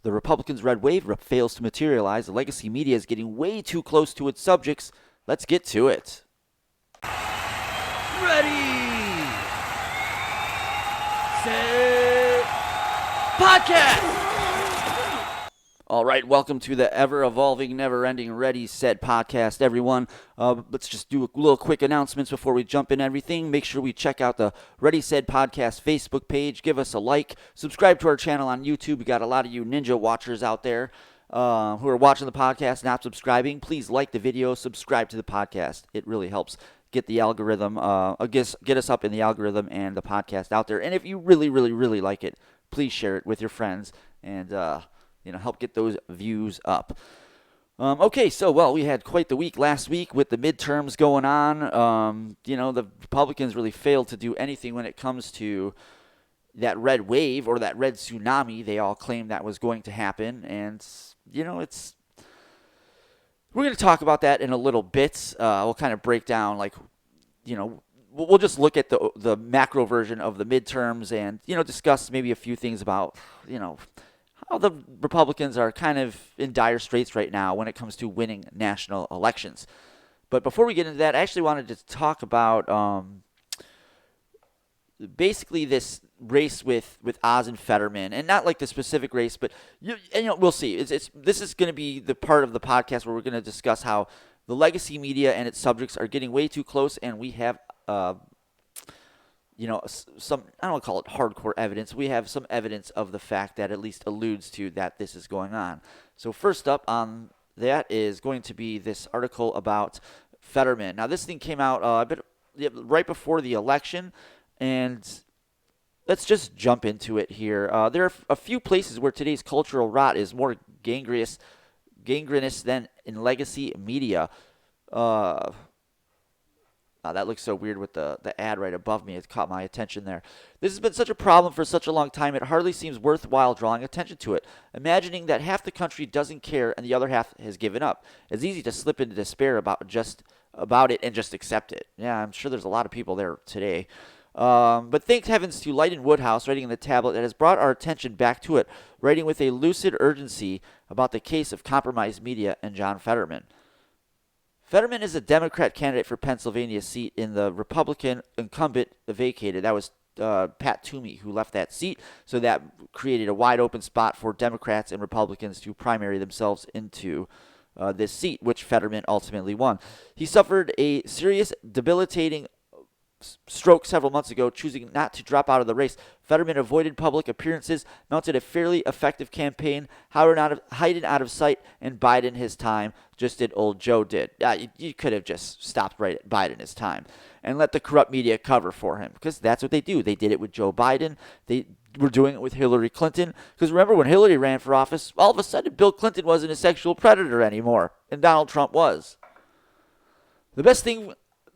The Republicans' red wave fails to materialize. The legacy media is getting way too close to its subjects. Let's get to it. Ready, set, podcast. All right, welcome to the ever-evolving, never-ending Ready, Set podcast, everyone. Let's just do a little quick announcements before we jump in everything. Make sure we check out the Ready, Set podcast Facebook page. Give us a like. Subscribe to our channel on YouTube. We got a lot of you ninja watchers out there who are watching the podcast, not subscribing. Please like the video, subscribe to the podcast. It really helps get the algorithm, get us up in the algorithm and the podcast out there. And if you really, really, really like it, please share it with your friends and help get those views up. Okay, so, we had quite the week last week with the midterms going on. The Republicans really failed to do anything when it comes to that red wave or that red tsunami they all claimed that was going to happen. And, we're going to talk about that in a little bit. We'll kind of break down, we'll just look at the macro version of the midterms and, discuss maybe a few things about, how the Republicans are kind of in dire straits right now when it comes to winning national elections. But before we get into that, I actually wanted to talk about basically this race with Oz and Fetterman, and not like the specific race, but we'll see. This is going to be the part of the podcast where we're going to discuss how the legacy media and its subjects are getting way too close, and we have some, I don't want to call it hardcore evidence. We have some evidence of the fact that at least alludes to that this is going on. So first up on that is going to be this article about Fetterman. Now, this thing came out right before the election, and let's just jump into it here. There are a few places where today's cultural rot is more gangrenous than in legacy media. That looks so weird with the ad right above me. It caught my attention there. This has been such a problem for such a long time, it hardly seems worthwhile drawing attention to it. Imagining that half the country doesn't care and the other half has given up. It's easy to slip into despair about it and just accept it. Yeah, I'm sure there's a lot of people there today. But thank heavens to Lyden Woodhouse, writing in the tablet, that has brought our attention back to it, writing with a lucid urgency about the case of compromised media and John Fetterman. Fetterman is a Democrat candidate for Pennsylvania seat in the Republican incumbent vacated. That was Pat Toomey who left that seat, so that created a wide open spot for Democrats and Republicans to primary themselves into this seat, which Fetterman ultimately won. He suffered a serious, debilitating stroke several months ago, choosing not to drop out of the race. Fetterman avoided public appearances, mounted a fairly effective campaign, hiding out of sight, and bided his time, just as old Joe did. You could have just stopped right at biding his time and let the corrupt media cover for him, because that's what they do. They did it with Joe Biden. They were doing it with Hillary Clinton, because remember when Hillary ran for office, all of a sudden Bill Clinton wasn't a sexual predator anymore, and Donald Trump was.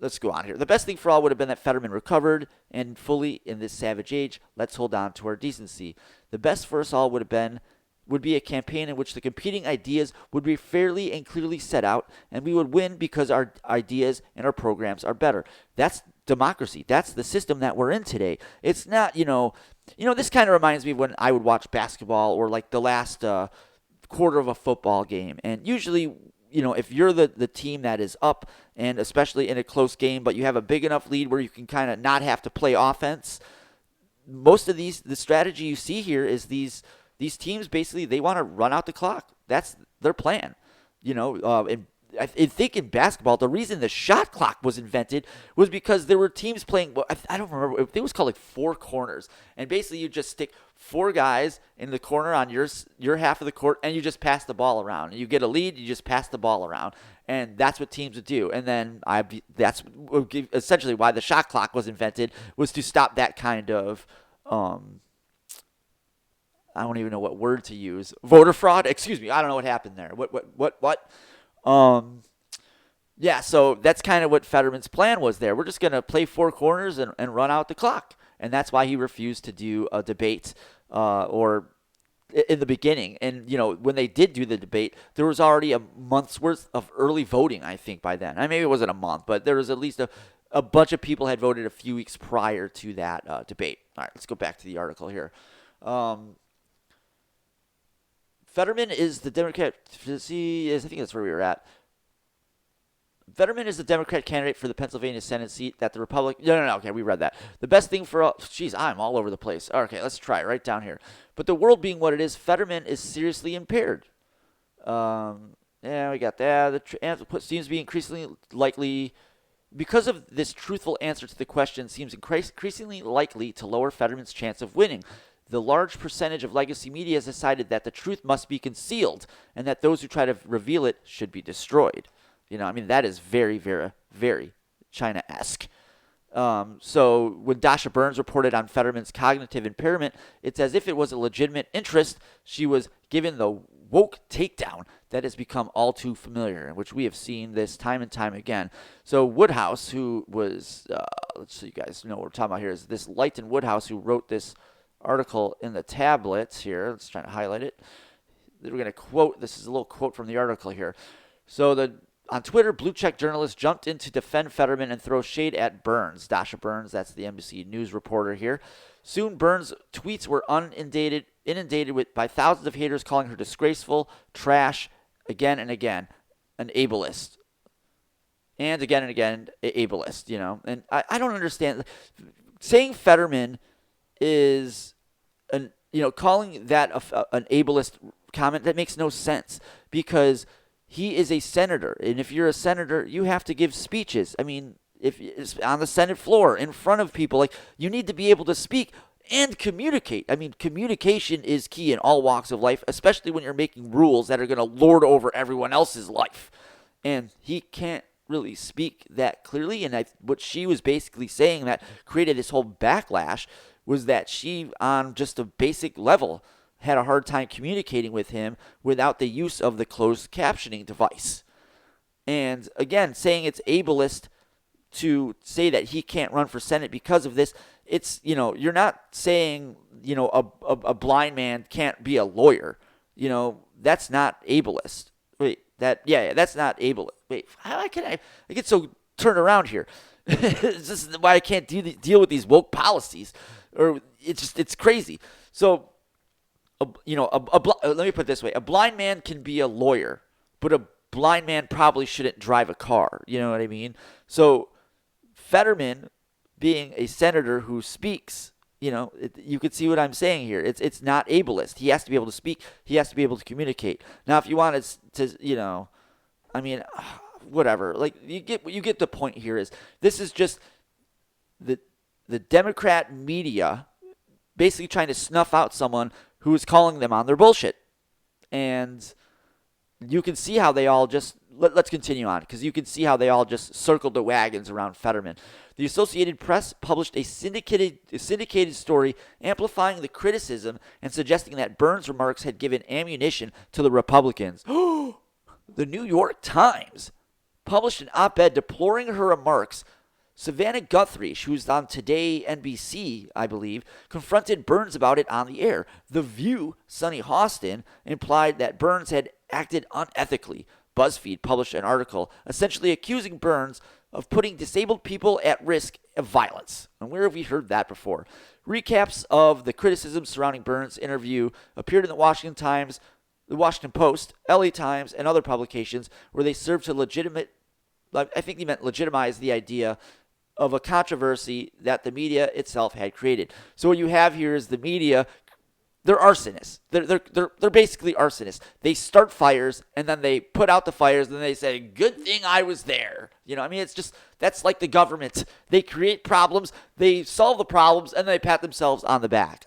Let's go on here. The best thing for all would have been that Fetterman recovered and fully in this savage age. Let's hold on to our decency. The best for us all would be a campaign in which the competing ideas would be fairly and clearly set out, and we would win because our ideas and our programs are better. That's democracy. That's the system that we're in today. It's not, this kind of reminds me of when I would watch basketball or like the last quarter of a football game, and usually, if you're the team that is up, and especially in a close game, but you have a big enough lead where you can kind of not have to play offense, most of the strategy you see here is these teams basically, they want to run out the clock. That's their plan. I think in basketball, the reason the shot clock was invented was because there were teams playing, I don't remember, it was called like four corners. And basically you just stick four guys in the corner on your half of the court, and you just pass the ball around. And you get a lead, you just pass the ball around. And that's what teams would do. And then that's essentially why the shot clock was invented, was to stop that kind of, I don't even know what word to use. Voter fraud? Excuse me. I don't know what happened there. What? Yeah, so that's kind of what Fetterman's plan was there. We're just going to play four corners and run out the clock. And that's why he refused to do a debate or in the beginning. And, when they did do the debate, there was already a month's worth of early voting, I think, by then. Maybe it wasn't a month, but there was at least a bunch of people had voted a few weeks prior to that debate. All right, let's go back to the article here. Fetterman is the Democrat. See, I think that's where we were at. Fetterman is the Democrat candidate for the Pennsylvania Senate seat that the Republican. No. Okay, we read that. The best thing for all. Jeez, I'm all over the place. Okay, let's try it right down here. But the world being what it is, Fetterman is seriously impaired. Yeah, we got that. The answer seems to be increasingly likely. Because of this truthful answer to the question seems increasingly likely to lower Fetterman's chance of winning. The large percentage of legacy media has decided that the truth must be concealed and that those who try to reveal it should be destroyed. That is very, very, very China-esque. So when Dasha Burns reported on Fetterman's cognitive impairment, it's as if it was a legitimate interest. She was given the woke takedown that has become all too familiar, in which we have seen this time and time again. So Woodhouse, who was, so you guys know what we're talking about here, is this Leighton Woodhouse who wrote this article in the tablets here. Let's try to highlight it. We're going to quote, this is a little quote from the article here. So on Twitter, blue check journalists jumped in to defend Fetterman and throw shade at Burns. Dasha Burns, that's the NBC News reporter here. Soon, Burns' tweets were inundated by thousands of haters calling her disgraceful, trash, again and again, an ableist. And again, ableist, And I don't understand. Saying Fetterman is, calling that an ableist comment, that makes no sense. Because he is a senator. And if you're a senator, you have to give speeches. If it's on the Senate floor, in front of people, you need to be able to speak and communicate. Communication is key in all walks of life, especially when you're making rules that are going to lord over everyone else's life. And he can't really speak that clearly. And what she was basically saying that created this whole backlash was that she, on just a basic level, had a hard time communicating with him without the use of the closed captioning device. And again, saying it's ableist to say that he can't run for Senate because of this, it's, you're not saying, a blind man can't be a lawyer. That's not ableist. That's not ableist. Wait, how can I get so turned around here? This is why I can't deal with these woke policies. Or it's crazy. So, let me put it this way. A blind man can be a lawyer, but a blind man probably shouldn't drive a car. You know what I mean? So Fetterman, being a senator who speaks, you could see what I'm saying here. It's not ableist. He has to be able to speak. He has to be able to communicate. Now, if you wanted to whatever. You get the point here. Is this is just the Democrat media basically trying to snuff out someone who is calling them on their bullshit. And you can see how they all just, let's continue on, because you can see how they all just circled the wagons around Fetterman. The Associated Press published a syndicated story amplifying the criticism and suggesting that Burns' remarks had given ammunition to the Republicans. The New York Times published an op-ed deploring her remarks. Savannah Guthrie, who's on Today NBC, I believe, confronted Burns about it on the air. The View, Sonny Hostin, implied that Burns had acted unethically. BuzzFeed published an article essentially accusing Burns of putting disabled people at risk of violence. And where have we heard that before? Recaps of the criticism surrounding Burns' interview appeared in the Washington Times, the Washington Post, LA Times, and other publications where they served to legitimize the idea of a controversy that the media itself had created. So what you have here is the media, they're arsonists. They're basically arsonists. They start fires and then they put out the fires and then they say, good thing I was there. It's just, that's like the government. They create problems, they solve the problems, and they pat themselves on the back.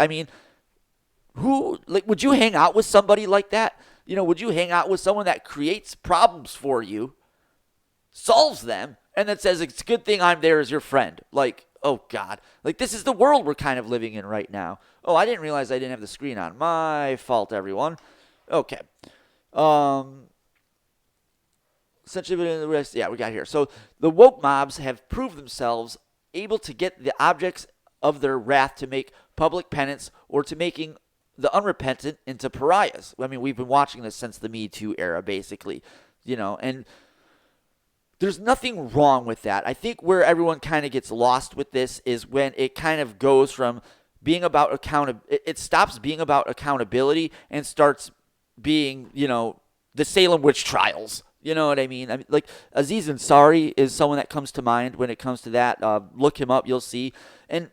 Would you hang out with somebody like that? Would you hang out with someone that creates problems for you, solves them, and then says, it's a good thing I'm there as your friend? Oh, God. This is the world we're kind of living in right now. Oh, I didn't realize I didn't have the screen on. My fault, everyone. Okay. Essentially, we got here. So the woke mobs have proved themselves able to get the objects of their wrath to make public penance or to making the unrepentant into pariahs. We've been watching this since the Me Too era, basically. And there's nothing wrong with that. I think where everyone kind of gets lost with this is when it kind of goes from being about it stops being about accountability and starts being, the Salem witch trials. You know what I mean? Like Aziz Ansari is someone that comes to mind when it comes to that. Look him up, you'll see. And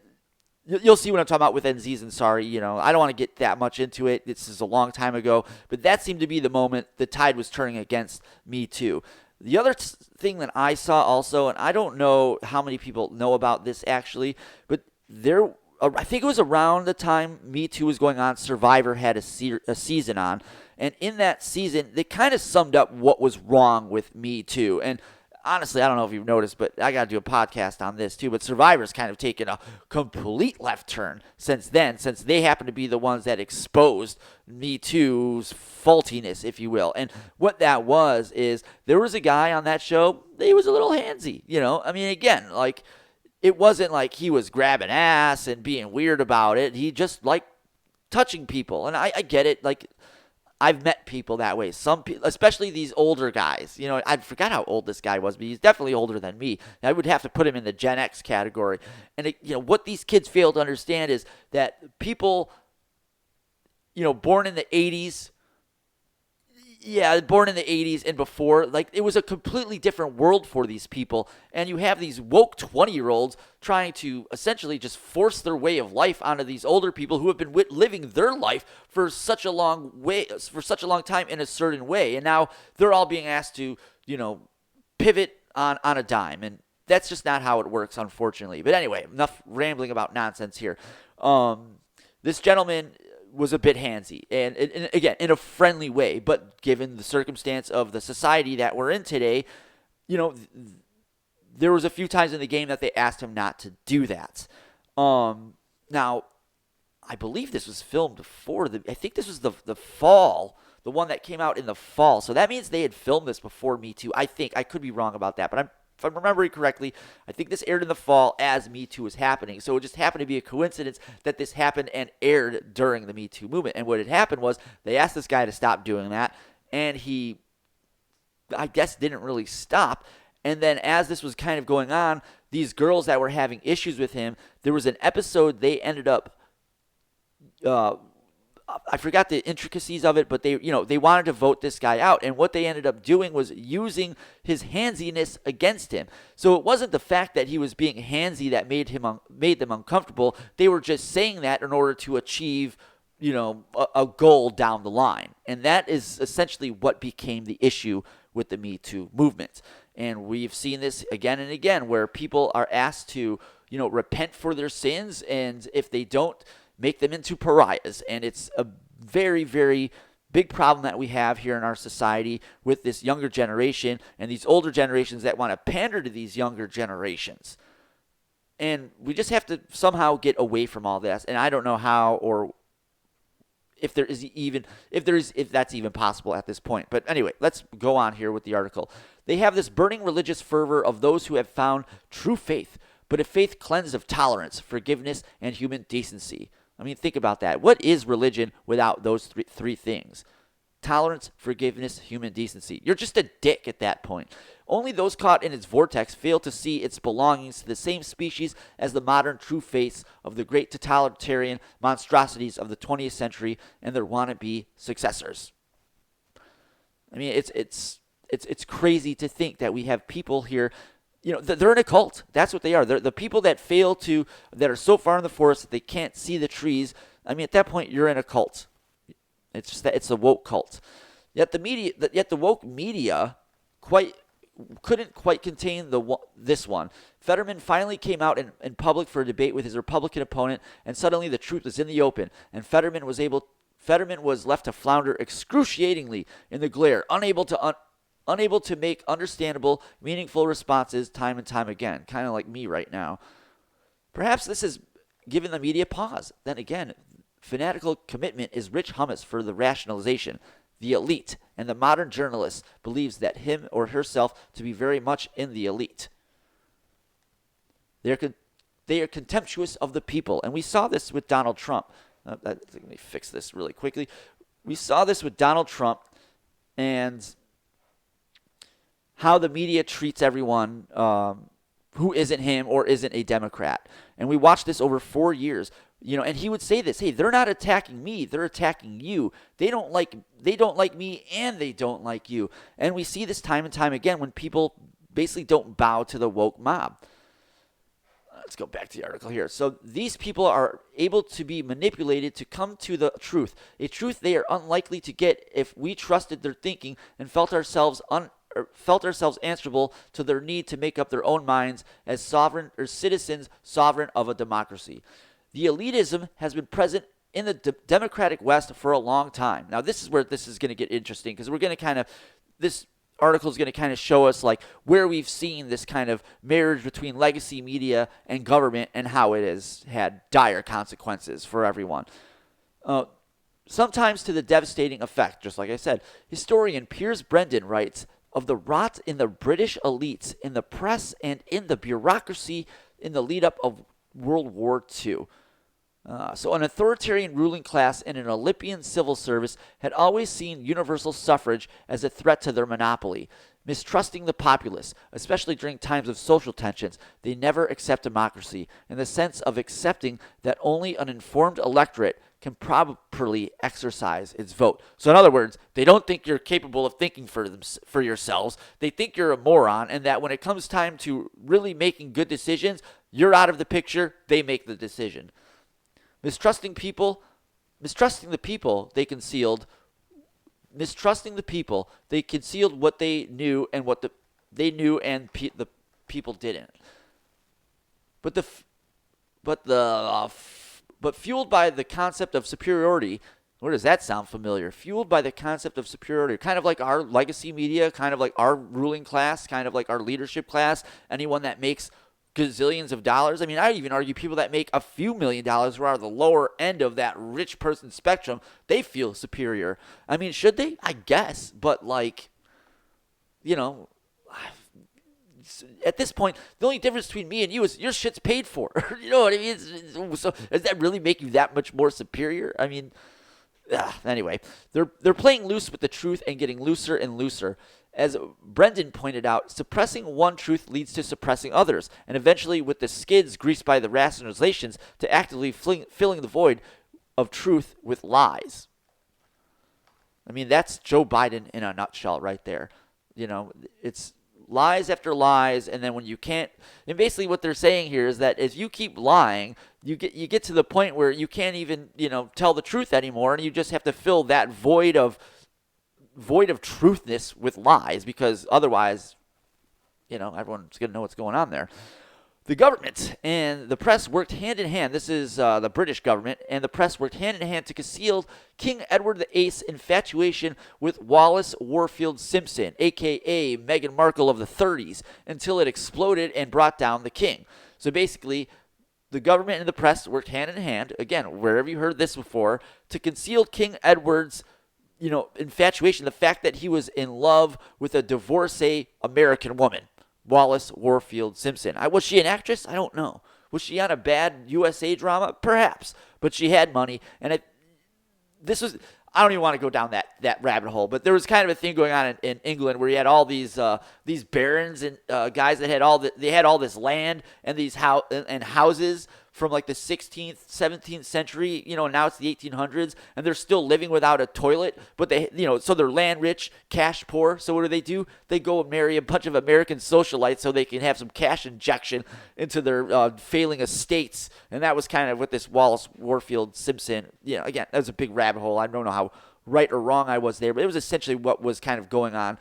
you'll see what I'm talking about with Aziz Ansari. I don't want to get that much into it. This is a long time ago. But that seemed to be the moment the tide was turning against Me Too. The other thing that I saw also, and I don't know how many people know about this actually, but I think it was around the time Me Too was going on, Survivor had a season on. And in that season, they kind of summed up what was wrong with Me Too. And honestly, I don't know if you've noticed, but I got to do a podcast on this too. But Survivor's kind of taken a complete left turn since then, since they happen to be the ones that exposed Me Too's faultiness, if you will. And what that was is there was a guy on that show, he was a little handsy, again, like it wasn't like he was grabbing ass and being weird about it. He just liked touching people. And I get it. Like, I've met people that way. Some people, especially these older guys. I forgot how old this guy was, but he's definitely older than me. I would have to put him in the Gen X category. And what these kids fail to understand is that people, born in the 80s, born in the 80s and before, like it was a completely different world for these people. And you have these woke 20-year-olds trying to essentially just force their way of life onto these older people who have been living their life for such a long time in a certain way. And now they're all being asked to, pivot on a dime. And that's just not how it works, unfortunately. But anyway, enough rambling about nonsense here. This gentleman was a bit handsy, and again, in a friendly way, but given the circumstance of the society that we're in today, there was a few times in the game that they asked him not to do that. Now, I believe this was filmed before I think this was the fall, the one that came out in the fall, so that means they had filmed this before Me Too. I think, I could be wrong about that, but if I'm remembering correctly, I think this aired in the fall as Me Too was happening. So it just happened to be a coincidence that this happened and aired during the Me Too movement. And what had happened was they asked this guy to stop doing that, and he, I guess, didn't really stop. And then as this was kind of going on, these girls that were having issues with him, there was an episode they ended up I forgot the intricacies of it, but they wanted to vote this guy out. And what they ended up doing was using his handsiness against him. So it wasn't the fact that he was being handsy that made them uncomfortable. They were just saying that in order to achieve, a goal down the line. And that is essentially what became the issue with the Me Too movement. And we've seen this again and again where people are asked to, repent for their sins. And if they don't, make them into pariahs. And it's a very, very big problem that we have here in our society with this younger generation and these older generations that want to pander to these younger generations. And we just have to somehow get away from all this. And I don't know how or if that's even possible at this point. But anyway, let's go on here with the article. They have this burning religious fervor of those who have found true faith, but a faith cleansed of tolerance, forgiveness, and human decency. I mean, think about that. What is religion without those three things? Tolerance, forgiveness, human decency. You're just a dick at that point. Only those caught in its vortex fail to see its belongings to the same species as the modern true faiths of the great totalitarian monstrosities of the 20th century and their wannabe successors. I mean, it's crazy to think that we have people here. They're in a cult. That's what they are. They're the people that that are so far in the forest that they can't see the trees. I mean, at that point, you're in a cult. It's just that it's a woke cult. Yet the woke media couldn't quite contain this one. Fetterman finally came out in public for a debate with his Republican opponent, and suddenly the truth was in the open, and Fetterman was left to flounder excruciatingly in the glare, unable to make understandable, meaningful responses time and time again, kind of like me right now. Perhaps this has given the media pause. Then again, fanatical commitment is rich hummus for the rationalization. The elite and the modern journalist believes that him or herself to be very much in the elite. They are contemptuous of the people, and we saw this with Donald Trump. Let me fix this really quickly. We saw this with Donald Trump and how the media treats everyone who isn't him or isn't a Democrat. And we watched this over 4 years And he would say this, hey, they're not attacking me, they're attacking you. They don't like me, and they don't like you. And we see this time and time again when people basically don't bow to the woke mob. Let's go back to the article here. So these people are able to be manipulated to come to the truth, a truth they are unlikely to get if we trusted their thinking and felt ourselves answerable to their need to make up their own minds as sovereign or citizens sovereign of a democracy. The elitism has been present in the democratic West for a long time. Now, this is where this is going to get interesting, because we're going to this article is going to kind of show us like where we've seen this kind of marriage between legacy media and government and how it has had dire consequences for everyone. Sometimes to the devastating effect, just like I said. Historian Piers Brendan writes of the rot in the British elites, in the press, and in the bureaucracy in the lead-up of World War II. So an authoritarian ruling class and an Olympian civil service had always seen universal suffrage as a threat to their monopoly. Mistrusting the populace, especially during times of social tensions, they never accept democracy in the sense of accepting that only an informed electorate can properly exercise its vote. So in other words, they don't think you're capable of thinking for yourselves. They think you're a moron, and that when it comes time to really making good decisions, you're out of the picture, they make the decision. Mistrusting the people, they concealed what they knew and what they knew and the people didn't. But fueled by the concept of superiority, where does that sound familiar? Fueled by the concept of superiority, kind of like our legacy media, kind of like our ruling class, kind of like our leadership class, anyone that makes gazillions of dollars. I mean, I even argue people that make a few $1,000,000 who are the lower end of that rich person spectrum, they feel superior. I mean, should they? I guess. But at this point, the only difference between me and you is your shit's paid for. You know what I mean? So does that really make you that much more superior? I mean, anyway, they're playing loose with the truth and getting looser and looser. As Brendan pointed out, suppressing one truth leads to suppressing others, and eventually with the skids greased by the rationalizations to actively filling the void of truth with lies. I mean, that's Joe Biden in a nutshell right there. It's lies after lies, and then when you can't, and basically what they're saying here is that if you keep lying, you get to the point where you can't even, tell the truth anymore, and you just have to fill that void of truthness with lies, because otherwise, everyone's going to know what's going on there. The government and the press worked hand in hand. This is the British government and the press worked hand in hand to conceal King Edward VIII's infatuation with Wallis Warfield Simpson, a.k.a. Meghan Markle of the 30s, until it exploded and brought down the king. So basically, the government and the press worked hand in hand, again, wherever you heard this before, to conceal King Edward's infatuation, the fact that he was in love with a divorcee American woman, Wallis Warfield Simpson. Was she an actress? I don't know. Was she on a bad USA drama? Perhaps. But she had money, and I don't even want to go down that rabbit hole, but there was kind of a thing going on in England where you had all these barons and guys that had all this land and these houses from like the 16th, 17th century, now it's the 1800s, and they're still living without a toilet, but so they're land rich, cash poor. So what do? They go and marry a bunch of American socialites so they can have some cash injection into their failing estates. And that was kind of what this Wallis Warfield Simpson, again, that was a big rabbit hole. I don't know how right or wrong I was there, but it was essentially what was kind of going on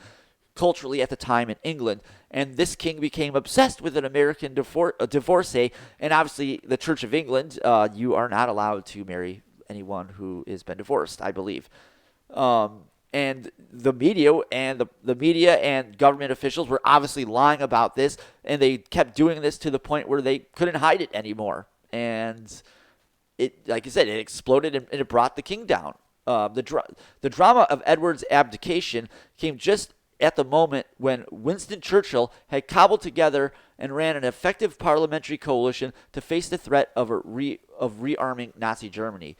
culturally at the time in England. And this king became obsessed with an American divorcee, and obviously the Church of England, you are not allowed to marry anyone who has been divorced, I believe. And the media and government officials were obviously lying about this, and they kept doing this to the point where they couldn't hide it anymore. And it, like I said, it exploded and it brought the king down. The drama of Edward's abdication came just at the moment when Winston Churchill had cobbled together and ran an effective parliamentary coalition to face the threat of rearming Nazi Germany.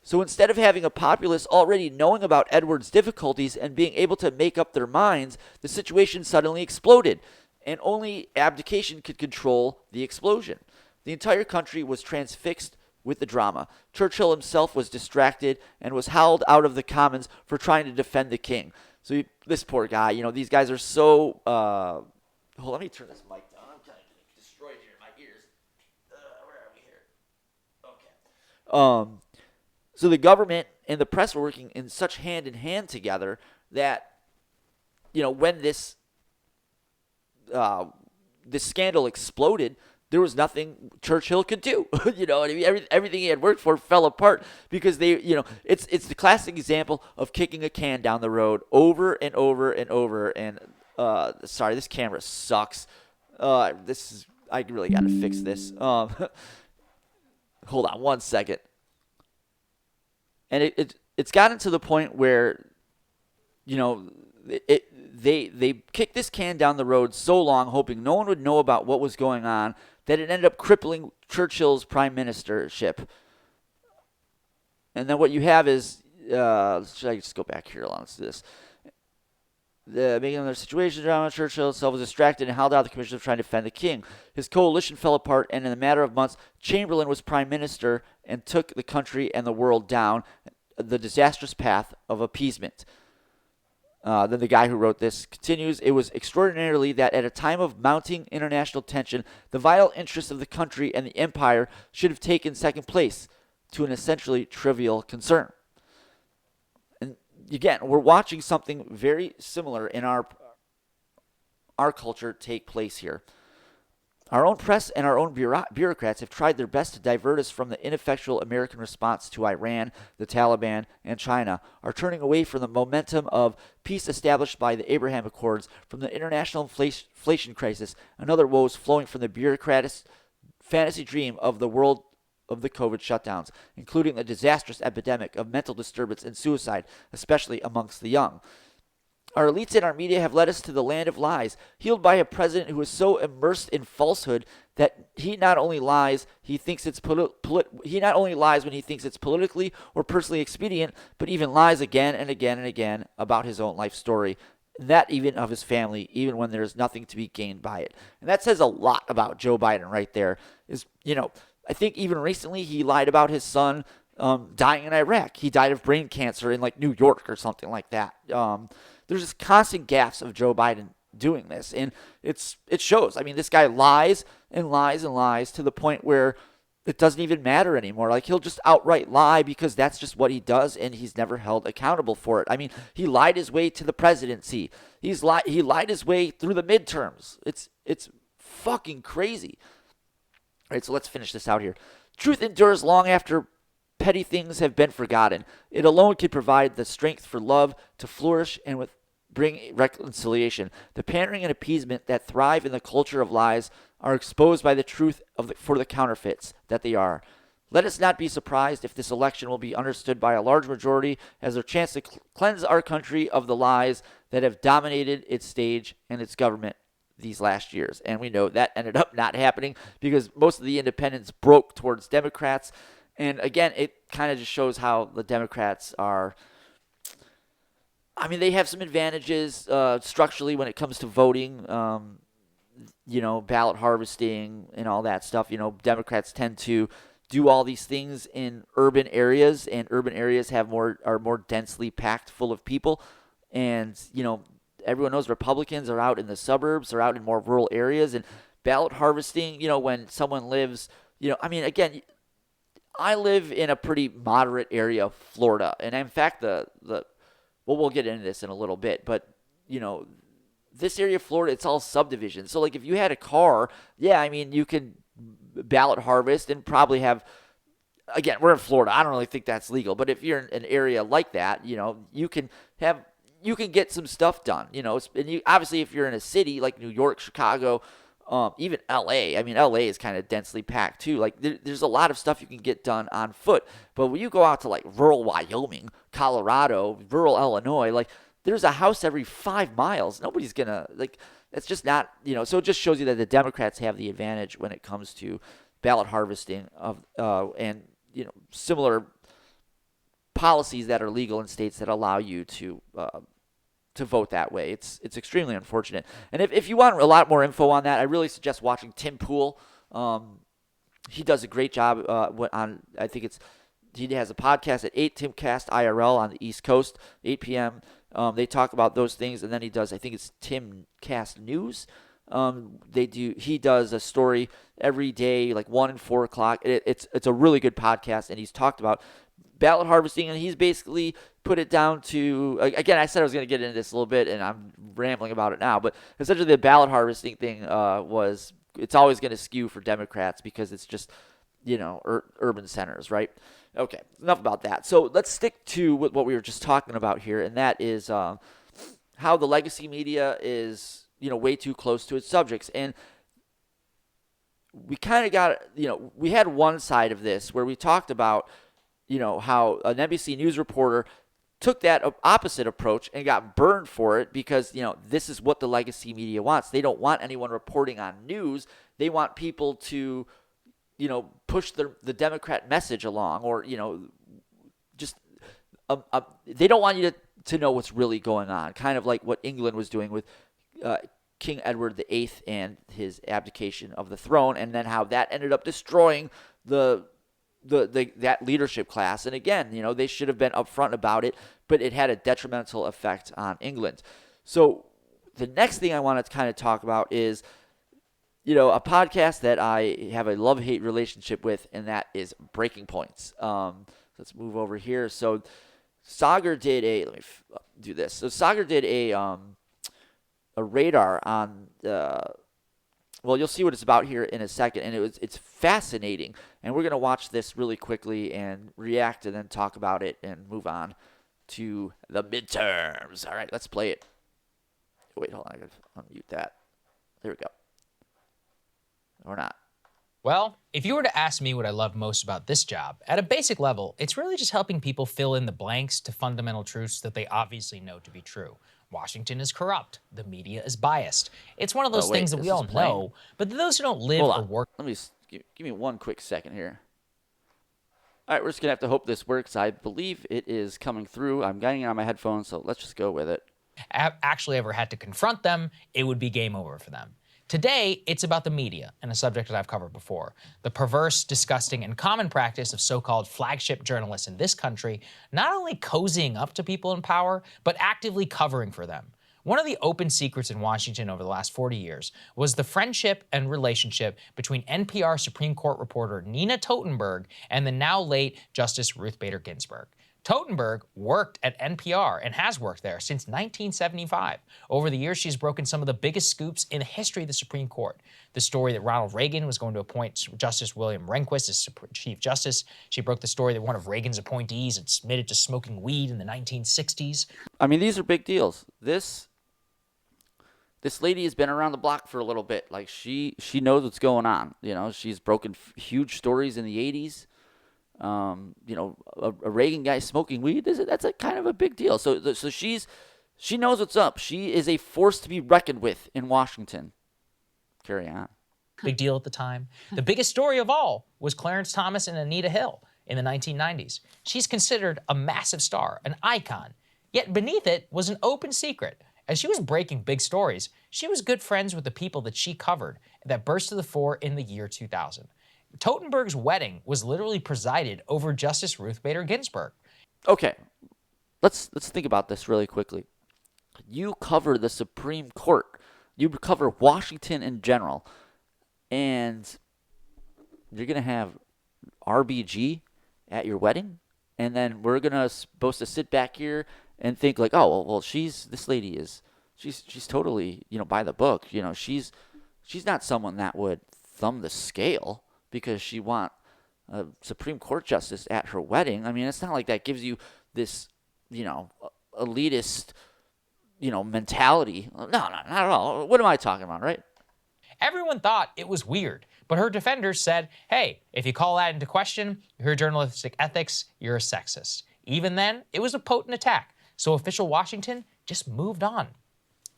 So instead of having a populace already knowing about Edward's difficulties and being able to make up their minds, the situation suddenly exploded, and only abdication could control the explosion. The entire country was transfixed with the drama. Churchill himself was distracted and was howled out of the Commons for trying to defend the king. So this poor guy, these guys are so. Let me turn this mic down. I'm kind of getting destroyed here in my ears. Where are we here? Okay. So the government and the press were working in such hand in hand together that, when this scandal exploded, there was nothing Churchill could do. Everything he had worked for fell apart because it's the classic example of kicking a can down the road over and over and over. And sorry, this camera sucks. I really got to fix this. Hold on one second. And it's gotten to the point where, they kicked this can down the road so long, hoping no one would know about what was going on, that it ended up crippling Churchill's prime ministership. And then what you have is, should I just go back here? Let's do this. Making another situation drama, Churchill himself was distracted and held out the commission of trying to defend the king. His coalition fell apart, and in a matter of months, Chamberlain was prime minister and took the country and the world down the disastrous path of appeasement. Then the guy who wrote this continues, it was extraordinarily that at a time of mounting international tension, the vital interests of the country and the empire should have taken second place to an essentially trivial concern. And again, we're watching something very similar in our culture take place here. Our own press and our own bureaucrats have tried their best to divert us from the ineffectual American response to Iran, the Taliban, and China, are turning away from the momentum of peace established by the Abraham Accords, from the international inflation crisis, and other woes flowing from the bureaucrats' fantasy dream of the world of the COVID shutdowns, including a disastrous epidemic of mental disturbance and suicide, especially amongst the young. Our elites and our media have led us to the land of lies, healed by a president who is so immersed in falsehood that he not only lies, he thinks it's he not only lies when he thinks it's politically or personally expedient, but even lies again and again and again about his own life story, and that even of his family, even when there is nothing to be gained by it. And that says a lot about Joe Biden right there. I think even recently he lied about his son dying in Iraq. He died of brain cancer in New York or something like that. There's just constant gaffes of Joe Biden doing this, and it shows. I mean, this guy lies and lies and lies to the point where it doesn't even matter anymore. He'll just outright lie because that's just what he does, and he's never held accountable for it. I mean, he lied his way to the presidency. He lied his way through the midterms. It's fucking crazy. All right, so let's finish this out here. Truth endures long after petty things have been forgotten. It alone can provide the strength for love to flourish and bring reconciliation. The pandering and appeasement that thrive in the culture of lies are exposed by the truth for the counterfeits that they are. Let us not be surprised if this election will be understood by a large majority as their chance to cleanse our country of the lies that have dominated its stage and its government these last years. And we know that ended up not happening because most of the independents broke towards Democrats. And again, it kind of just shows how the Democrats are. I mean, they have some advantages structurally when it comes to voting, ballot harvesting and all that stuff. Democrats tend to do all these things in urban areas, and urban areas are more densely packed full of people. And, everyone knows Republicans are out in the suburbs, are out in more rural areas. And ballot harvesting, when someone lives, again, I live in a pretty moderate area of Florida, and in fact, we'll get into this in a little bit, but this area of Florida, it's all subdivisions. So if you had a car, you can ballot harvest and probably have. Again, we're in Florida. I don't really think that's legal, but if you're in an area like that, you can get some stuff done. And obviously, if you're in a city like New York, Chicago. Even LA. I mean, LA is kind of densely packed too. There's a lot of stuff you can get done on foot. But when you go out to rural Wyoming, Colorado, rural Illinois, there's a house every 5 miles. Nobody's gonna That's just not. So it just shows you that the Democrats have the advantage when it comes to ballot harvesting and similar policies that are legal in states that allow you to vote that way. It's extremely unfortunate. And if you want a lot more info on that, I really suggest watching Tim Pool. he does a great job on, I think he has a podcast at 8 Timcast IRL on the East Coast, 8 p.m. They talk about those things, and then he does, I think it's Timcast News. He does a story every day, like 1 and 4 o'clock. It's a really good podcast, and he's talked about ballot harvesting, and he's basically put it down to, again, I said I was going to get into this a little bit, and I'm rambling about it now, but essentially the ballot harvesting thing it's always going to skew for Democrats because it's just, urban centers, right? Okay, enough about that. So let's stick to what we were just talking about here, and that is how the legacy media is, way too close to its subjects. And we kind of got, we had one side of this where we talked about, how an NBC News reporter took that opposite approach and got burned for it because, this is what the legacy media wants. They don't want anyone reporting on news. They want people to, push the Democrat message along, or, just they don't want you to know what's really going on, kind of like what England was doing with King Edward VIII and his abdication of the throne, and then how that ended up destroying that leadership class. And again, they should have been upfront about it, but it had a detrimental effect on England. So the next thing I want to kind of talk about is, a podcast that I have a love-hate relationship with, and that is Breaking Points. Let's move over here. So Sagar did let me do this. So Sagar did a radar on well, you'll see what it's about here in a second, and it's fascinating. And we're going to watch this really quickly and react and then talk about it and move on to the midterms. All right, let's play it. Wait, hold on. I got to unmute that. There we go. Or not. Well, if you were to ask me what I love most about this job, at a basic level, it's really just helping people fill in the blanks to fundamental truths that they obviously know to be true. Washington is corrupt. The media is biased. It's one of those things that we all know, but those who don't live or work... Let me give me one quick second here. All right, we're just going to have to hope this works. I believe it is coming through. I'm getting it on my headphones, so let's just go with it. Actually ever had to confront them, it would be game over for them. Today, it's about the media, and a subject that I've covered before. The perverse, disgusting, and common practice of so-called flagship journalists in this country not only cozying up to people in power, but actively covering for them. One of the open secrets in Washington over the last 40 years was the friendship and relationship between NPR Supreme Court reporter Nina Totenberg and the now late Justice Ruth Bader Ginsburg. Totenberg worked at NPR and has worked there since 1975. Over the years, she's broken some of the biggest scoops in the history of the Supreme Court. The story that Ronald Reagan was going to appoint Justice William Rehnquist as Chief Justice. She broke the story that one of Reagan's appointees had admitted to smoking weed in the 1960s. I mean, these are big deals. This lady has been around the block for a little bit. Like, she knows what's going on. She's broken huge stories in the 80s. A Reagan guy smoking weed, that's a kind of a big deal. So she knows what's up. She is a force to be reckoned with in Washington. Carry on. Big deal at the time. The biggest story of all was Clarence Thomas and Anita Hill in the 1990s. She's considered a massive star, an icon. Yet beneath it was an open secret. As she was breaking big stories, she was good friends with the people that she covered that burst to the fore in the year 2000. Totenberg's wedding was literally presided over Justice Ruth Bader Ginsburg. Okay, let's think about this really quickly. You cover the Supreme Court. You cover Washington in general. And you're going to have RBG at your wedding? And then we're supposed to sit back here and think like, oh, well, she's totally, by the book. She's not someone that would thumb the scale because she want a Supreme Court justice at her wedding. I mean, it's not like that gives you this, elitist, mentality. No, not at all. What am I talking about, right? Everyone thought it was weird, but her defenders said, hey, if you call that into question, your journalistic ethics, you're a sexist. Even then, it was a potent attack, so official Washington just moved on,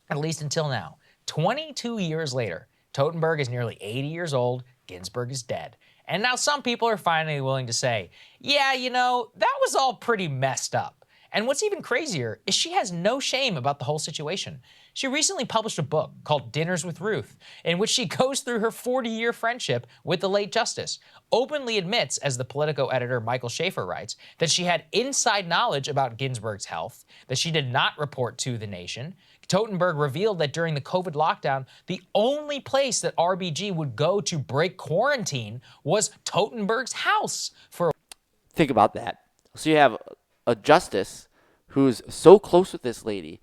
at least until now. 22 years later, Totenberg is nearly 80 years old, Ginsburg is dead. And now some people are finally willing to say, yeah, that was all pretty messed up. And what's even crazier is she has no shame about the whole situation. She recently published a book called Dinners with Ruth, in which she goes through her 40-year friendship with the late Justice, openly admits, as the Politico editor Michael Schaefer writes, that she had inside knowledge about Ginsburg's health, that she did not report to the nation. Totenberg revealed that during the COVID lockdown, the only place that RBG would go to break quarantine was Totenberg's house for Think about that. So you have a justice who's so close with this lady.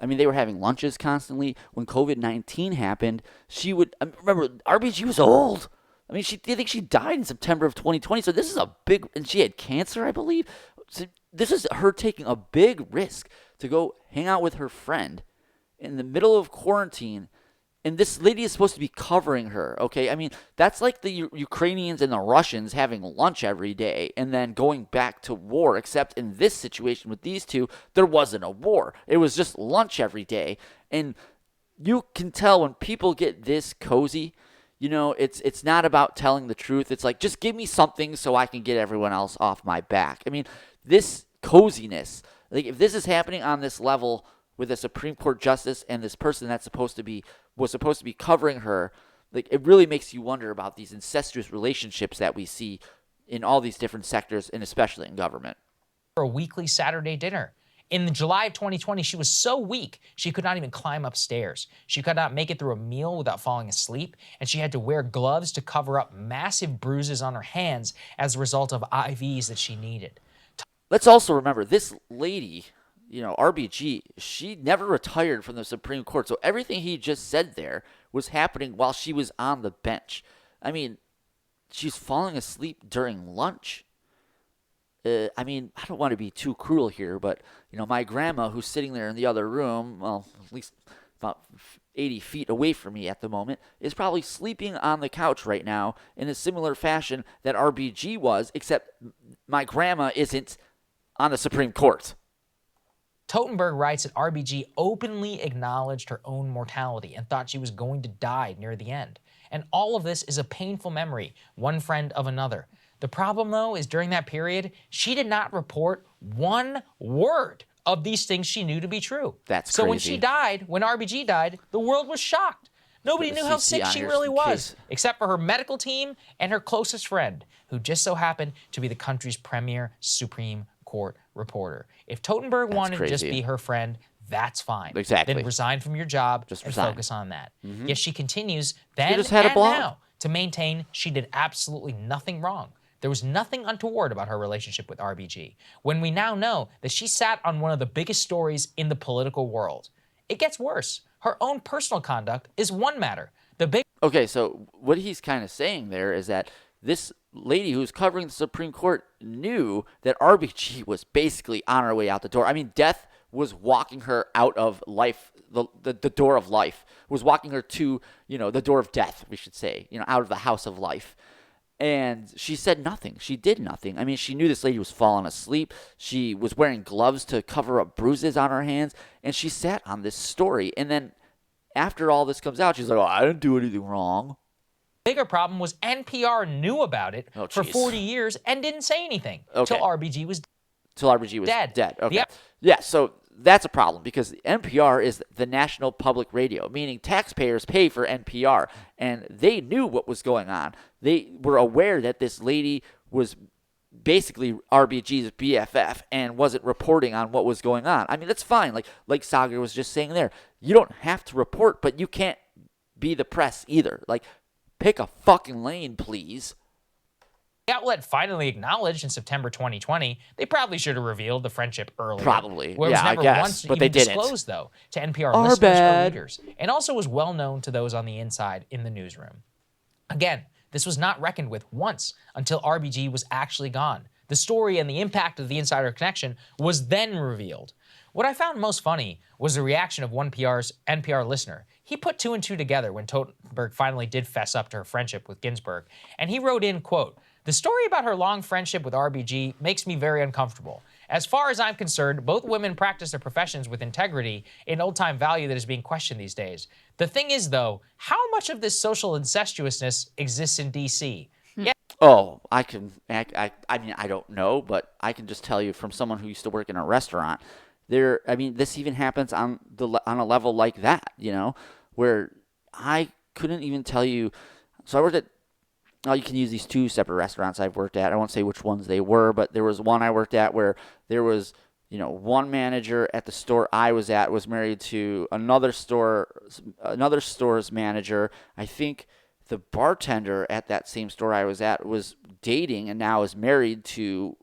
I mean, they were having lunches constantly. When COVID-19 happened, she would remember RBG was old. I mean, I think she died in September of 2020. So this is a big, and she had cancer, I believe. So this is her taking a big risk to go hang out with her friend in the middle of quarantine. And this lady is supposed to be covering her, okay? I mean, that's like the Ukrainians and the Russians having lunch every day and then going back to war, except in this situation with these two, there wasn't a war. It was just lunch every day. And you can tell when people get this cozy, you know, it's not about telling the truth. It's like, just give me something so I can get everyone else off my back. I mean, this coziness, like if this is happening on this level with a Supreme Court justice and this person that's was supposed to be covering her, like it really makes you wonder about these incestuous relationships that we see in all these different sectors and especially in government. a weekly Saturday dinner. In July of 2020, she was so weak, she could not even climb upstairs. She could not make it through a meal without falling asleep, and she had to wear gloves to cover up massive bruises on her hands as a result of IVs that she needed. Let's also remember this lady, you know, RBG, she never retired from the Supreme Court. So everything he just said there was happening while she was on the bench. I mean, she's falling asleep during lunch. I mean, I don't want to be too cruel here, but, you know, my grandma who's sitting there in the other room, well, at least about 80 feet away from me at the moment, is probably sleeping on the couch right now in a similar fashion that RBG was, except my grandma isn't on the Supreme Court. Totenberg writes that RBG openly acknowledged her own mortality and thought she was going to die near the end. And all of this is a painful memory, one friend of another. The problem, though, is during that period, she did not report one word of these things she knew to be true. That's so crazy. when she died, when RBG died, the world was shocked. Nobody knew how sick she really was, except for her medical team and her closest friend, who just so happened to be the country's premier Supreme Court reporter. If Totenberg wanted to just be her friend, that's fine. Exactly. Then resign from your job and focus on that. Yet she continues then just had a and blog. now to maintain she did absolutely nothing wrong. There was nothing untoward about her relationship with RBG, when we now know that she sat on one of the biggest stories in the political world. It gets worse. Her own personal conduct is one matter. Okay, so what he's kind of saying there is that this lady who's covering the Supreme Court knew that RBG was basically on her way out the door. I mean, death was walking her out of life, the door of life, was walking her to, you know, the door of death, we should say, you know, out of the house of life. And she said nothing. She did nothing. I mean, she knew this lady was falling asleep. She was wearing gloves to cover up bruises on her hands. And she sat on this story. And then after all this comes out, she's like, oh, I didn't do anything wrong. Bigger problem was NPR knew about it for 40 years and didn't say anything until RBG was dead. Okay. Yeah, so that's a problem because NPR is the national public radio, meaning taxpayers pay for NPR, and they knew what was going on. They were aware that this lady was basically RBG's BFF and wasn't reporting on what was going on. I mean, that's fine. Like Sagar was just saying there, you don't have to report, but you can't be the press either. Like, pick a fucking lane, please. The outlet finally acknowledged in September 2020 they probably should have revealed the friendship earlier. Probably, where it was never I guess, once but even they didn't. disclosed, though, to NPR listeners or readers, and also was well known to those on the inside in the newsroom. Again, this was not reckoned with once until RBG was actually gone. The story and the impact of the insider connection was then revealed. What I found most funny was the reaction of one NPR listener. He put two and two together when Totenberg finally did fess up to her friendship with Ginsburg, and he wrote in, quote, "The story about her long friendship with RBG makes me very uncomfortable. As far as I'm concerned, both women practice their professions with integrity, an old-time value that is being questioned these days. The thing is, though, how much of this social incestuousness exists in D.C.? Oh, I mean, I don't know, but I can just tell you from someone who used to work in a restaurant. I mean, this even happens on a level like that, where I couldn't even tell you. So I worked at. Oh, you can use these two separate restaurants I've worked at. I won't say which ones they were, but there was one I worked at where there was, one manager at the store I was at was married to another store's manager. I think the bartender at that same store I was at was dating and now is married to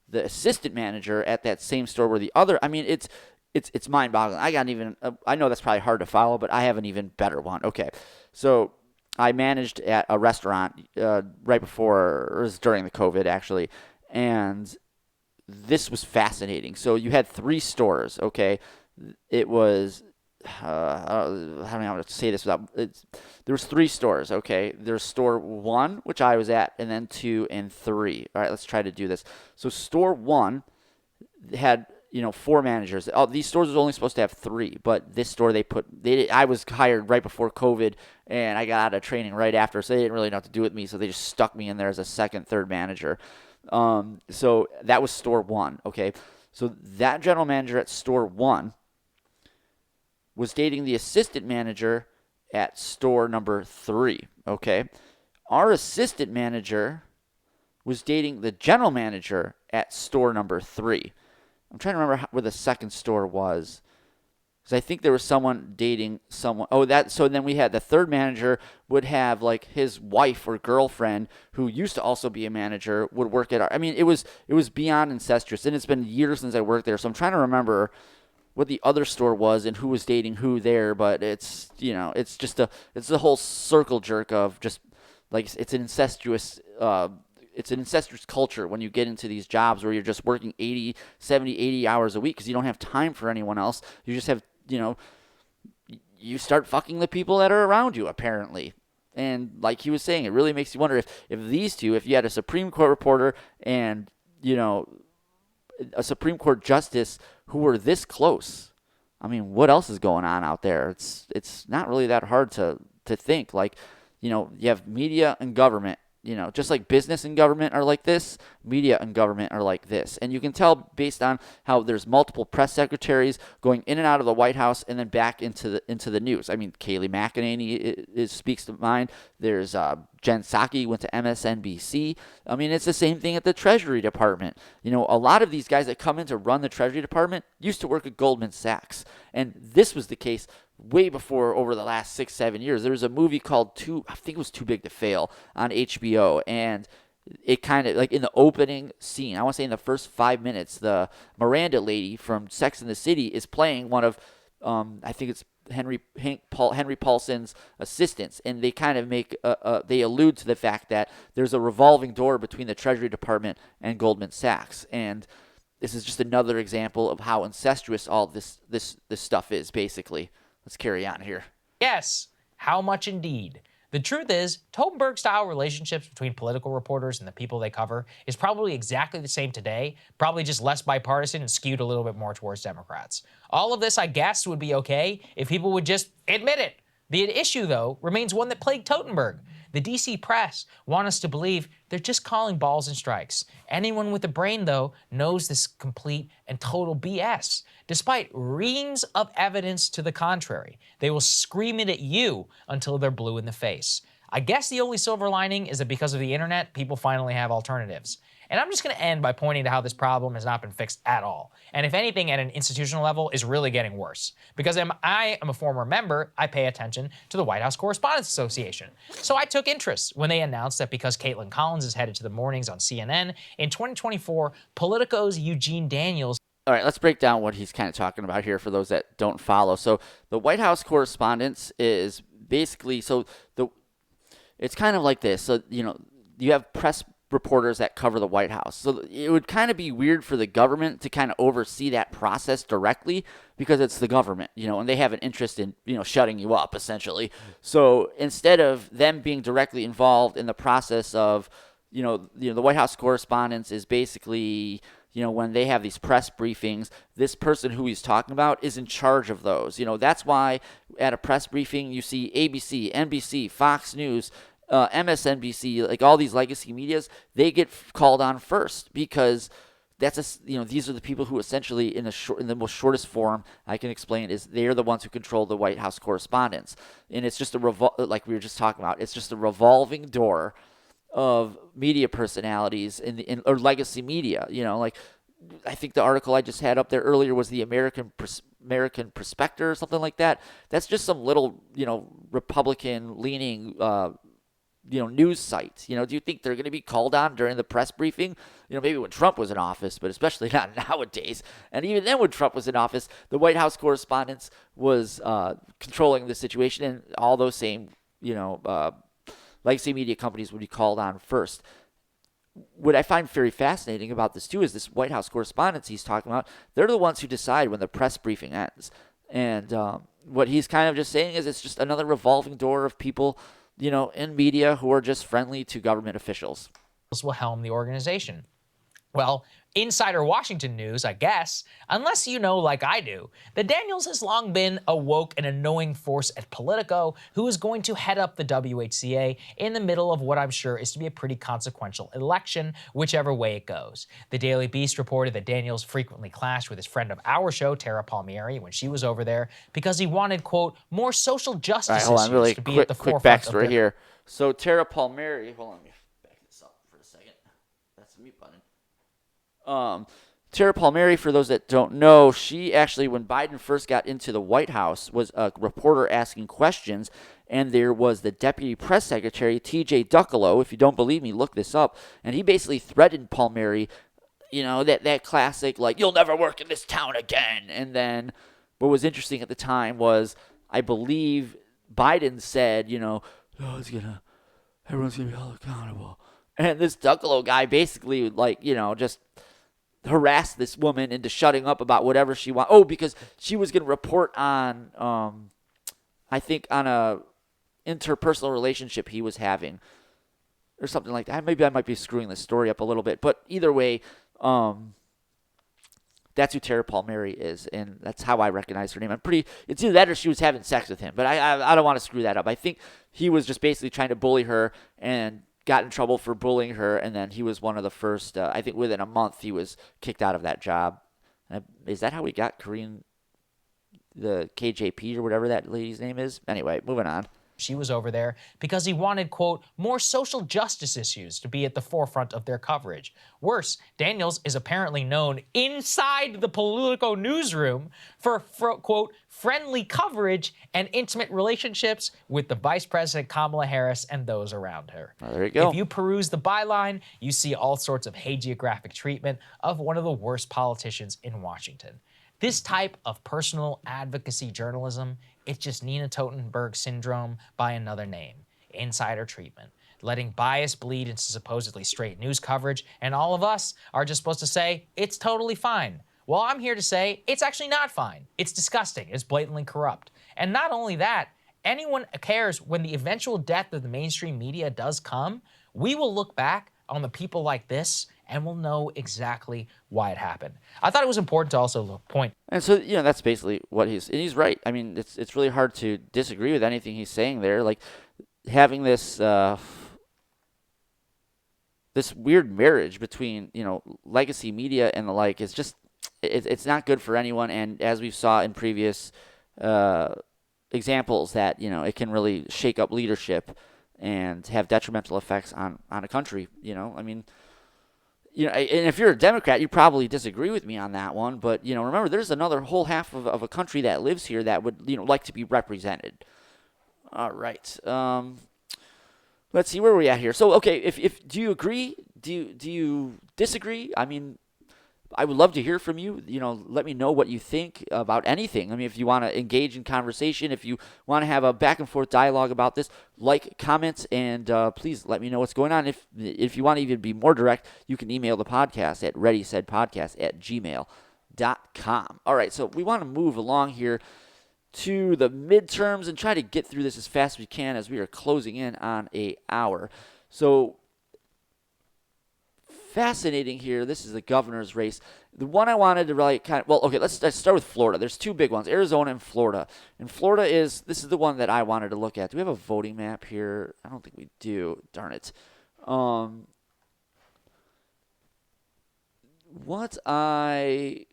the assistant manager at that same store where the other. I mean, it's mind-boggling. I know that's probably hard to follow, but I have an even better one. Okay, so I managed at a restaurant right before, or it was during the COVID actually, and this was fascinating. So you had three stores. Okay, it was. I don't know how to say this without. There was three stores. Okay, there's store 1, which I was at, and then 2 and 3. All right, let's try to do this. So store 1 had 4 managers. Oh, these stores was only supposed to have 3, but this store I was hired right before COVID, and I got out of training right after, so they didn't really know what to do with me, so they just stuck me in there as a second, third manager. So that was store 1. Okay, so that general manager at store 1 was dating the assistant manager at store number 3. Okay, our assistant manager was dating the general manager at store number 3. I'm trying to remember where the second store was. Because I think there was someone dating someone. So then we had the third manager would have like his wife or girlfriend who used to also be a manager would work at I mean, it was beyond incestuous. And it's been years since I worked there. So I'm trying to remember what the other store was and who was dating who there. But it's it's the whole circle jerk of just like it's an incestuous culture when you get into these jobs where you're just working 80, 70, 80 hours a week because you don't have time for anyone else. You just have, you start fucking the people that are around you, apparently. And like he was saying, it really makes you wonder if these two, if you had a Supreme Court reporter and, a Supreme Court justice who were this close, I mean, what else is going on out there? It's not really that hard to think. Like, you have media and government. Just like business and government are like this, media and government are like this. And you can tell based on how there's multiple press secretaries going in and out of the White House and then back into the news. I mean, Kayleigh McEnany speaks to mind. There's Jen Psaki went to MSNBC. I mean, it's the same thing at the Treasury Department. A lot of these guys that come in to run the Treasury Department used to work at Goldman Sachs. And this was the case way before over the last 6-7 years. There was a movie called I think it was Too Big to Fail on HBO, and it kind of like in the opening scene, I want to say in the first 5 minutes, the Miranda lady from Sex and the City is playing one of I think it's Henry Paulson's assistants, and they kind of they allude to the fact that there's a revolving door between the Treasury Department and Goldman Sachs, and this is just another example of how incestuous all this stuff is, basically. Let's carry on here. Yes, how much indeed. The truth is, Totenberg-style relationships between political reporters and the people they cover is probably exactly the same today, probably just less bipartisan and skewed a little bit more towards Democrats. All of this, I guess, would be okay if people would just admit it. The issue, though, remains one that plagued Totenberg. The DC press want us to believe they're just calling balls and strikes. Anyone with a brain, though, knows this complete and total BS. Despite reams of evidence to the contrary, they will scream it at you until they're blue in the face. I guess the only silver lining is that because of the internet, people finally have alternatives. And I'm just going to end by pointing to how this problem has not been fixed at all. And if anything, at an institutional level, is really getting worse. Because I am a former member, I pay attention to the White House Correspondents Association. So I took interest when they announced that because Caitlin Collins is headed to the mornings on CNN, in 2024, Politico's Eugene Daniels. All right, let's break down what he's kind of talking about here for those that don't follow. So the White House Correspondents is basically, it's kind of like this. So, you have press reporters that cover the White House. So it would kind of be weird for the government to kind of oversee that process directly because it's the government, and they have an interest in, shutting you up essentially. So instead of them being directly involved in the process of, the White House Correspondents is basically, when they have these press briefings, this person who he's talking about is in charge of those. That's why at a press briefing you see ABC, NBC, Fox News, MSNBC, like all these legacy medias, they get called on first because these are the people who essentially in the most shortest form I can explain is they're the ones who control the White House correspondence, and it's just like we were just talking about, it's just a revolving door of media personalities or legacy media. Like I think the article I just had up there earlier was the American Prospector or something like that. That's just some little Republican leaning news site. Do you think they're going to be called on during the press briefing? Maybe when Trump was in office, but especially not nowadays. And even then when Trump was in office, the White House correspondence was controlling the situation, and all those same, legacy media companies would be called on first. What I find very fascinating about this too is this White House correspondence he's talking about. They're the ones who decide when the press briefing ends. And what he's kind of just saying is it's just another revolving door of people in media who are just friendly to government officials. Will helm the organization. Well, insider Washington news, I guess, unless you know like I do, that Daniels has long been a woke and annoying force at Politico who is going to head up the WHCA in the middle of what I'm sure is to be a pretty consequential election, whichever way it goes. The Daily Beast reported that Daniels frequently clashed with his friend of our show, Tara Palmieri, when she was over there because he wanted, quote, more social justice issues to be at the forefront quick backstory here. So Tara Palmieri, hold on, let me back this up for a second. That's the mute button. Tara Palmieri, for those that don't know, she actually, when Biden first got into the White House, was a reporter asking questions, and there was the deputy press secretary, T.J. Duckolo. If you don't believe me, look this up. And he basically threatened Palmieri, that classic, like, you'll never work in this town again. And then what was interesting at the time was, I believe Biden said, everyone's going to be held accountable. And this Duckolo guy basically, just harassed this woman into shutting up about whatever she wants. Oh, because she was going to report on, I think, on a interpersonal relationship he was having or something like that. Maybe I might be screwing this story up a little bit. But either way, that's who Tara Palmieri is, and that's how I recognize her name. It's either that or she was having sex with him, but I don't want to screw that up. I think he was just basically trying to bully her and got in trouble for bullying her, and then he was one of the first, I think within a month, he was kicked out of that job. Is that how we got the KJP or whatever that lady's name is? Anyway, moving on. She was over there because he wanted, quote, more social justice issues to be at the forefront of their coverage. Worse, Daniels is apparently known inside the Politico newsroom for quote, friendly coverage and intimate relationships with the Vice President Kamala Harris and those around her. Well, there you go. If you peruse the byline, you see all sorts of hagiographic treatment of one of the worst politicians in Washington. This type of personal advocacy journalism, it's just Nina Totenberg syndrome by another name. Insider treatment. Letting bias bleed into supposedly straight news coverage, and all of us are just supposed to say, it's totally fine. Well, I'm here to say, it's actually not fine. It's disgusting. It's blatantly corrupt. And not only that, anyone cares when the eventual death of the mainstream media does come, we will look back on the people like this and we'll know exactly why it happened. I thought it was important to also point. And so, that's basically what he's right. I mean, it's really hard to disagree with anything he's saying there. Like, having this this weird marriage between, legacy media and the like is just, it's not good for anyone. And as we saw in previous examples that, it can really shake up leadership and have detrimental effects on a country, I mean, and if you're a Democrat, you probably disagree with me on that one. But, remember, there's another whole half of a country that lives here that would, like to be represented. All right. Let's see, where are we at here? So, okay, if do you agree? Do you disagree? I mean, I would love to hear from you. Let me know what you think about anything. I mean, if you want to engage in conversation, if you want to have a back and forth dialogue about this, comment, and please let me know what's going on. If you want to even be more direct, you can email the podcast at readysaidpodcast@gmail.com. All right, so we want to move along here to the midterms and try to get through this as fast as we can as we are closing in on an hour. So fascinating here. This is the governor's race. The one I wanted to really let's start with Florida. There's two big ones, Arizona and Florida. And Florida this is the one that I wanted to look at. Do we have a voting map here? I don't think we do. Darn it. What I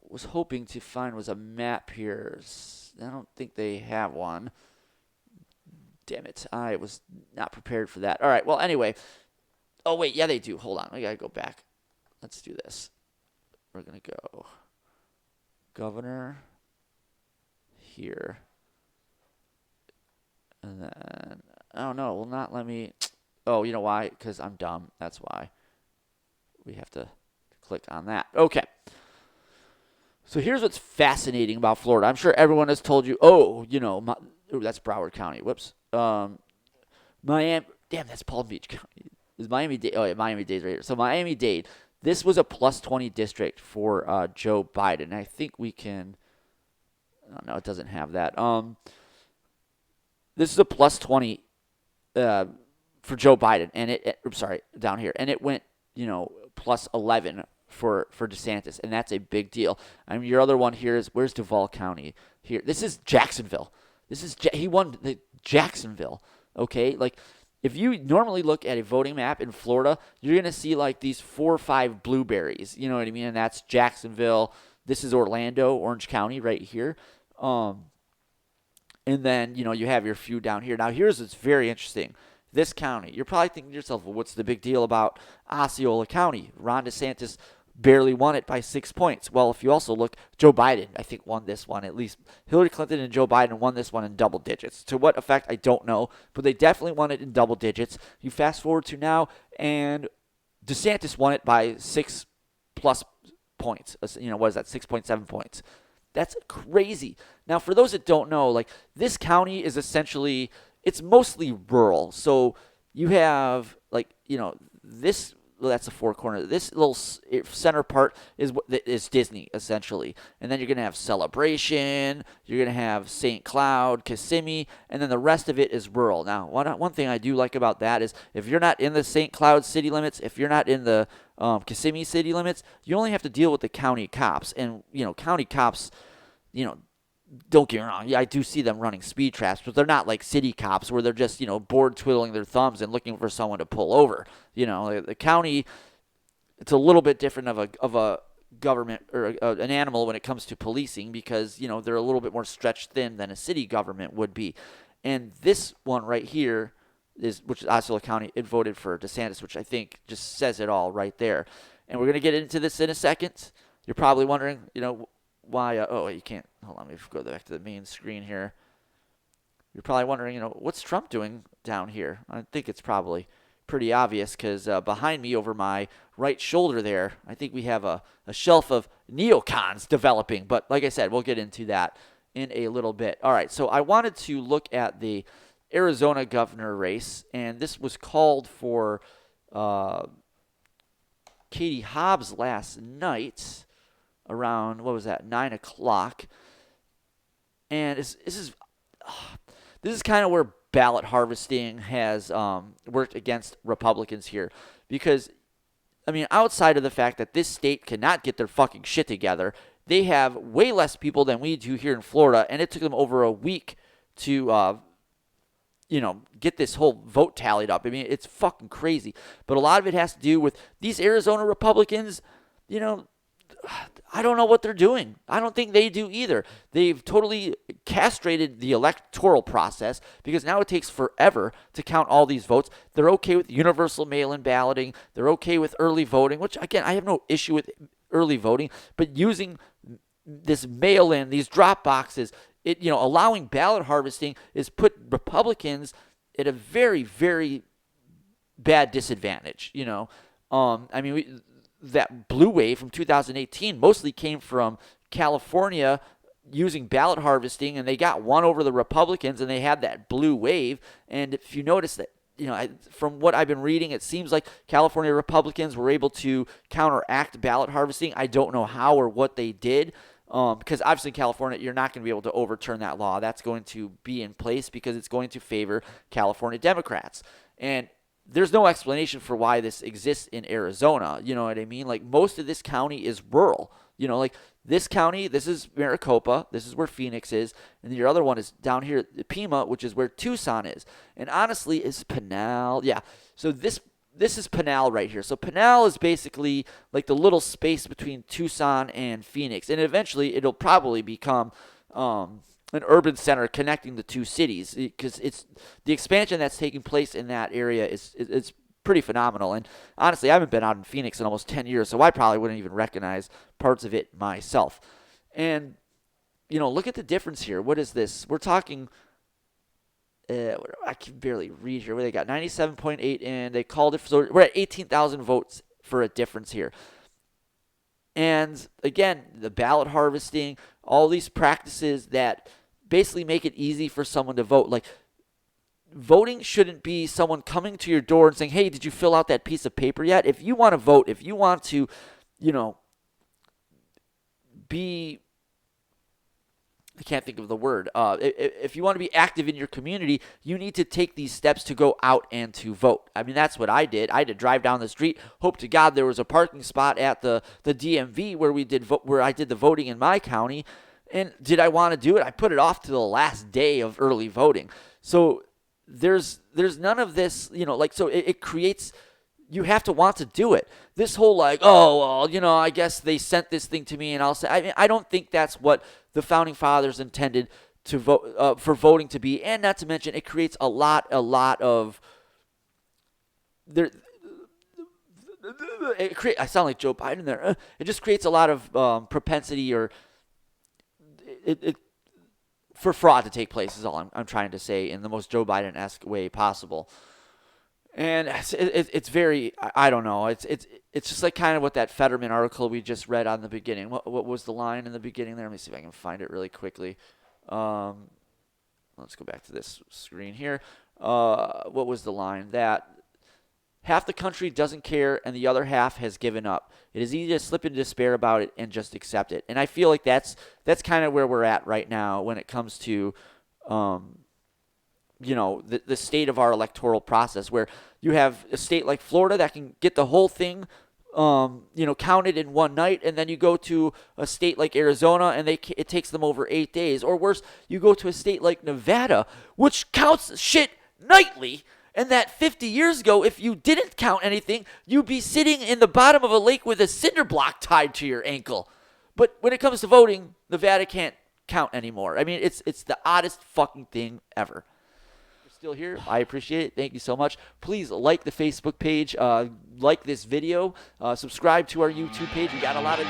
was hoping to find was a map here. I don't think they have one. Damn it. I was not prepared for that. All right. Well, anyway. Oh, wait. Yeah, they do. Hold on. I got to go back. Let's do this. We're going to go governor here. And then, I don't know. Will not let me. Oh, you know why? Because I'm dumb. That's why. We have to click on that. Okay. So here's what's fascinating about Florida. I'm sure everyone has told you, that's Broward County. Whoops. Miami. Damn, that's Palm Beach County. Is Miami-Dade? Oh, yeah, Miami-Dade's right here. So Miami-Dade. This was a plus 20 district for Joe Biden. I think we can. Oh, no, it doesn't have that. This is a plus 20 for Joe Biden, and down here, and it went plus 11 for DeSantis, and that's a big deal. I mean, your other one here is where's Duval County? Here, this is Jacksonville. He won the Jacksonville. Okay, like. If you normally look at a voting map in Florida, you're going to see like these 4 or 5 blueberries. You know what I mean? And that's Jacksonville. This is Orlando, Orange County right here. And then, you have your few down here. Now, here's what's very interesting. This county, you're probably thinking to yourself, well, what's the big deal about Osceola County? Ron DeSantis barely won it by 6 points. Well, if you also look, Joe Biden, I think, won this one. At least Hillary Clinton and Joe Biden won this one in double digits. To what effect, I don't know, but they definitely won it in double digits. You fast forward to now, and DeSantis won it by 6+ points. What is that, 6.7 points? That's crazy. Now, for those that don't know, like, this county is essentially, it's mostly rural. So you have, this. Well, that's the four corner. This little center part is Disney, essentially. And then you're going to have Celebration, you're going to have St. Cloud, Kissimmee, and then the rest of it is rural. Now, one thing I do like about that is if you're not in the St. Cloud city limits, if you're not in the Kissimmee city limits, you only have to deal with the county cops. And, county cops, don't get me wrong, I do see them running speed traps, but they're not like city cops where they're just, bored twiddling their thumbs and looking for someone to pull over. The county, it's a little bit different of a government or an animal when it comes to policing because, they're a little bit more stretched thin than a city government would be. And this one right here which is Osceola County, it voted for DeSantis, which I think just says it all right there. And we're going to get into this in a second. You're probably wondering, why, you can't, hold on, let me go back to the main screen here. You're probably wondering, what's Trump doing down here? I think it's probably pretty obvious because behind me over my right shoulder there, I think we have a shelf of neocons developing. But like I said, we'll get into that in a little bit. All right, so I wanted to look at the Arizona governor race, and this was called for Katie Hobbs last night around, 9 o'clock. And this is kind of where ballot harvesting has worked against Republicans here. Because, outside of the fact that this state cannot get their fucking shit together, they have way less people than we do here in Florida, and it took them over a week to get this whole vote tallied up. It's fucking crazy. But a lot of it has to do with these Arizona Republicans, I don't know what they're doing. I don't think they do either. They've totally castrated the electoral process because now it takes forever to count all these votes. They're okay with universal mail-in balloting. They're okay with early voting, which, again, I have no issue with early voting. But using this mail-in, these drop boxes, allowing ballot harvesting is put Republicans at a very, very bad disadvantage, that blue wave from 2018 mostly came from California using ballot harvesting, and they got one over the Republicans, and they had that blue wave. And if you notice that, from what I've been reading, it seems like California Republicans were able to counteract ballot harvesting. I don't know how or what they did, because obviously in California, you're not going to be able to overturn that law. That's going to be in place because it's going to favor California Democrats. And there's no explanation for why this exists in Arizona. You know what I mean? Like, most of this county is rural. You know, like this county, this is Maricopa, this is where Phoenix is, and your other one is down here, Pima, which is where Tucson is. And honestly, is Pinal. Yeah. So this is Pinal right here. So Pinal is basically like the little space between Tucson and Phoenix, and eventually it'll probably become an urban center connecting the two cities, because it's the expansion that's taking place in that area is pretty phenomenal. And honestly, I haven't been out in Phoenix in almost 10 years, so I probably wouldn't even recognize parts of it myself. And look at the difference here. What is this? We're talking. I can barely read here. Where they got 97.8 in. They called it. So we're at 18,000 votes for a difference here. And again, the ballot harvesting, all these practices that basically make it easy for someone to vote. Like, voting shouldn't be someone coming to your door and saying, hey, did you fill out that piece of paper yet? If you want to vote, if you want to, be, I can't think of the word. If you want to be active in your community, you need to take these steps to go out and to vote. I mean, that's what I did. I had to drive down the street. Hope to God there was a parking spot at the DMV where I did the voting in my county. And did I want to do it? I put it off to the last day of early voting. So there's none of this, so it creates. You have to want to do it. This whole oh, well, I guess they sent this thing to me and I'll say, I mean, I don't think that's what the founding fathers intended to vote for voting to be. And not to mention, it creates a lot of there. I sound like Joe Biden there. It just creates a lot of propensity or it for fraud to take place is all I'm trying to say in the most Joe Biden-esque way possible. And it's very, I don't know. It's just like kind of what that Fetterman article we just read on the beginning. What was the line in the beginning there? Let me see if I can find it really quickly. Let's go back to this screen here. What was the line? That half the country doesn't care and the other half has given up. It is easy to slip into despair about it and just accept it. And I feel like that's kind of where we're at right now when it comes to the state of our electoral process, where you have a state like Florida that can get the whole thing, counted in one night, and then you go to a state like Arizona and it takes them over 8 days. Or worse, you go to a state like Nevada, which counts shit nightly, and that 50 years ago, if you didn't count anything, you'd be sitting in the bottom of a lake with a cinder block tied to your ankle. But when it comes to voting, Nevada can't count anymore. I mean, it's the oddest fucking thing ever. Still here, I appreciate it. Thank you so much. Please like the Facebook page, like this video, subscribe to our YouTube page. We got a lot of